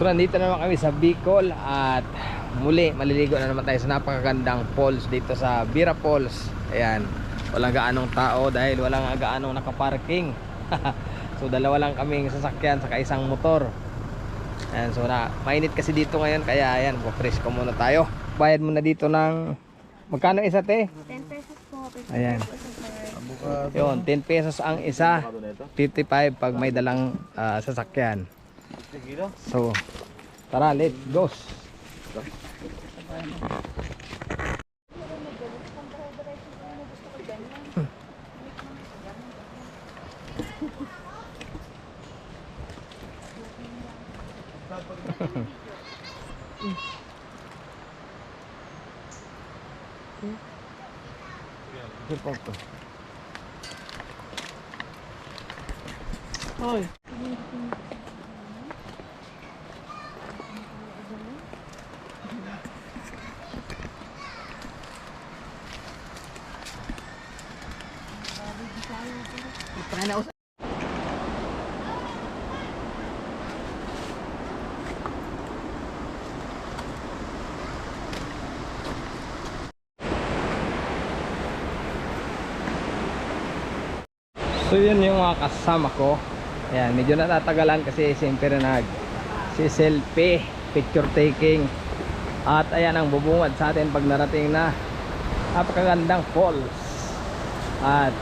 So nandito naman kami sa Bicol at muli maliligo na naman tayo sa napakagandang falls dito sa Bira Falls. Ayan, walang gaanong tao dahil walang gaanong nakaparking. So dalawa lang kaming sasakyan saka isang motor. Ayan, so mainit kasi dito ngayon kaya ayan, fresh ko muna tayo. Bayad muna dito ng magkano isa te? 10 pesos po. Ayan. Yun, 10 pesos ang isa, 55 pag may dalang sasakyan. So, tara, let's go. Hoy. So yun yung mga kasama ko. Ayan, medyo natatagalan kasi siyempre si selfie, picture taking. At ayan ang bubungad sa atin pag narating na napakagandang falls. At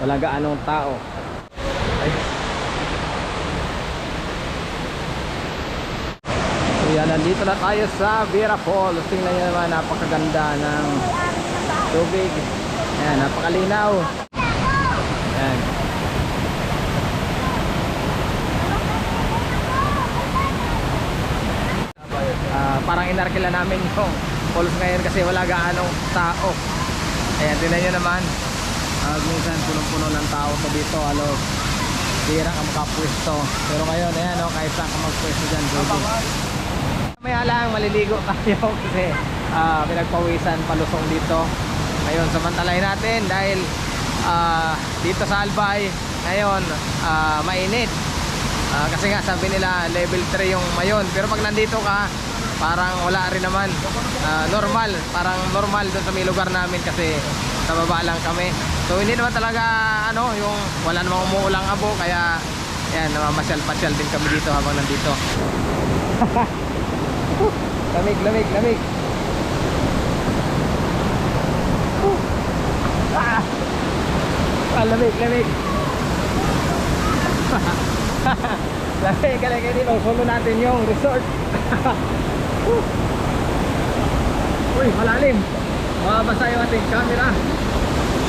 wala gaanong tao. Ay. So yan, nandito na tayo sa Bira Falls. Tingnan nyo naman, napakaganda ng tubig. Ayan, napakalinaw. Ayan. Parang inarkila namin yung falls ngayon kasi wala gaanong tao. Ayan, tingnan nyo naman, minsan punong-puno ng tao to dito, halos bira ka makapwesto. Pero ngayon, ayan o, kahit saan ka magpwesto dyan, may halang maliligo tayo kasi pinagpawisan palusong dito. Ngayon, samantalahin natin dahil dito sa Albay ngayon mainit. Kasi nga sabi nila level 3 yung mayon, pero pag nandito ka parang wala rin naman, normal, parang normal doon sa may lugar namin kasi sa baba lang kami. So hindi naman talaga ano, yung wala namang umuulang abo, kaya yan, namamasyal-pasyal din kami dito habang nandito. Lamig, lamig, lamig. Lamig, lamig. Lamig, kalagay dito. Follow natin yung resort. Uy, malalim. Mabasa yung ating camera.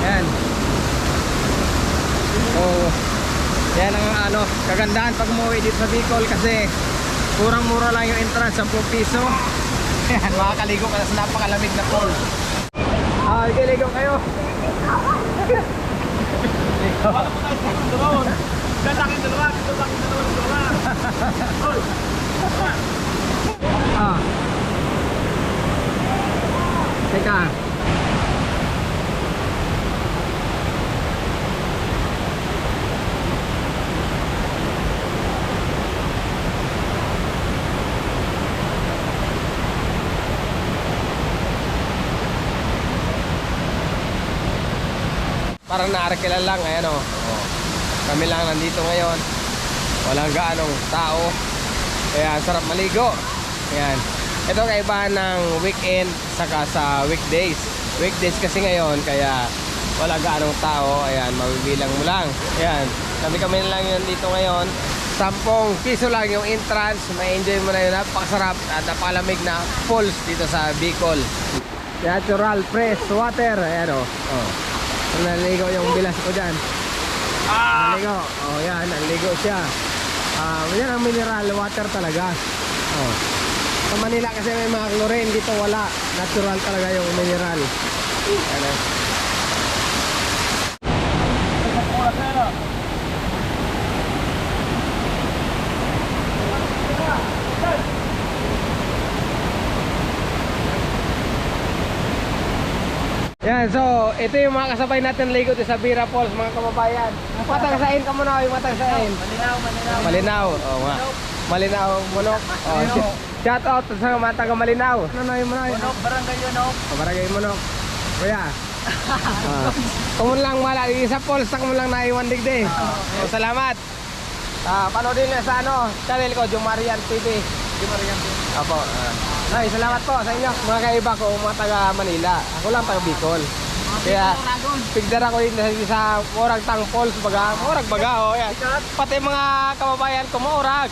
Ayan. So, yan ang ano, kagandahan pag umuwi dito sa Bicol kasi kurang-mura lang yung entrance, 10 piso. Ayan, makakaligo ka na sa napakalamig na pool. Ligo kayo. Dalakin dalawa. Teka. Parang naarkila lang, ayan o. Kami lang nandito ngayon. Walang gaanong tao. Kaya sarap maligo. Ayan. Ito kaibahan ng weekend saka sa weekdays. Weekdays kasi ngayon kaya wala gaanong tao. Ayan, mabibilang mo lang. Ayan. Kami lang yun dito ngayon. 10 piso lang yung entrance. May enjoy mo na yun. Napakasarap at napakalamig na falls dito sa Bicol. Natural fresh water. Ayan o. Naligo yung bilas ko dyan. Naligo. Oh, yan. Naligo siya. Yan ang mineral water talaga. Sa Manila kasi may mga chlorine. Dito wala. Natural talaga yung mineral. Yan. Yan, so ito yung mga kasabay natin ligo sa Bira Falls, mga kababayan. Matagsain ka muna, yung matagsain. Malinaw. Malinaw, oo nga. Malinaw, Munok. Oh, shout out sa mga taga Malinaw. Ano na yung Munok? Munok, barangay Munok. Barangay Munok. Kuya. Kumun lang wala isa Pauls sa kumun lang naiwan digdi. Oh, salamat. Panoodin niyo sa ano, channel ko Jumarian TV. Jumarian TV. Apo. Ay, salamat po sa inyo mga kaiba ko, mga taga Manila. Ako lang taga Bicol. Kaya pigdar ako din sa Orag Tang Falls Orag baga oh yan. Pati mga kababayan ko mo Orag.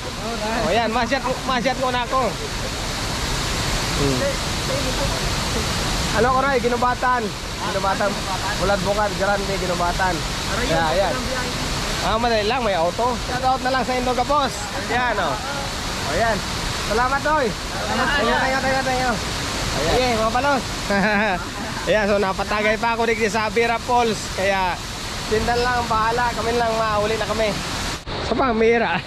Oh yan, masyat ko na ako. Ano ko ray, Ginubatan. Bulad Bukad, Grande, Ginubatan. Kaya yan. Madali lang, may auto. Shout out na lang sa Indoga boss. Yan oh. Oh yan. Salamat oy. Tayo. Sige, mga palos. Ayan, so napatagay pa ako dito sa Bira Falls. Kaya sindan lang ang bahala. Kami lang mahuli na kami. Sa Pamira.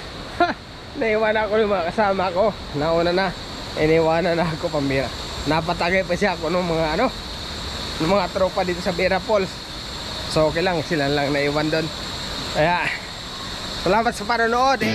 Naiwan ako ng mga kasama ko. Nauna na. Iniwanan na ako Pamira. Napatagay pa siya ako ng mga tropa dito sa Bira Falls. So okay lang, sila lang naiwan doon. Kaya salamat sa panonood.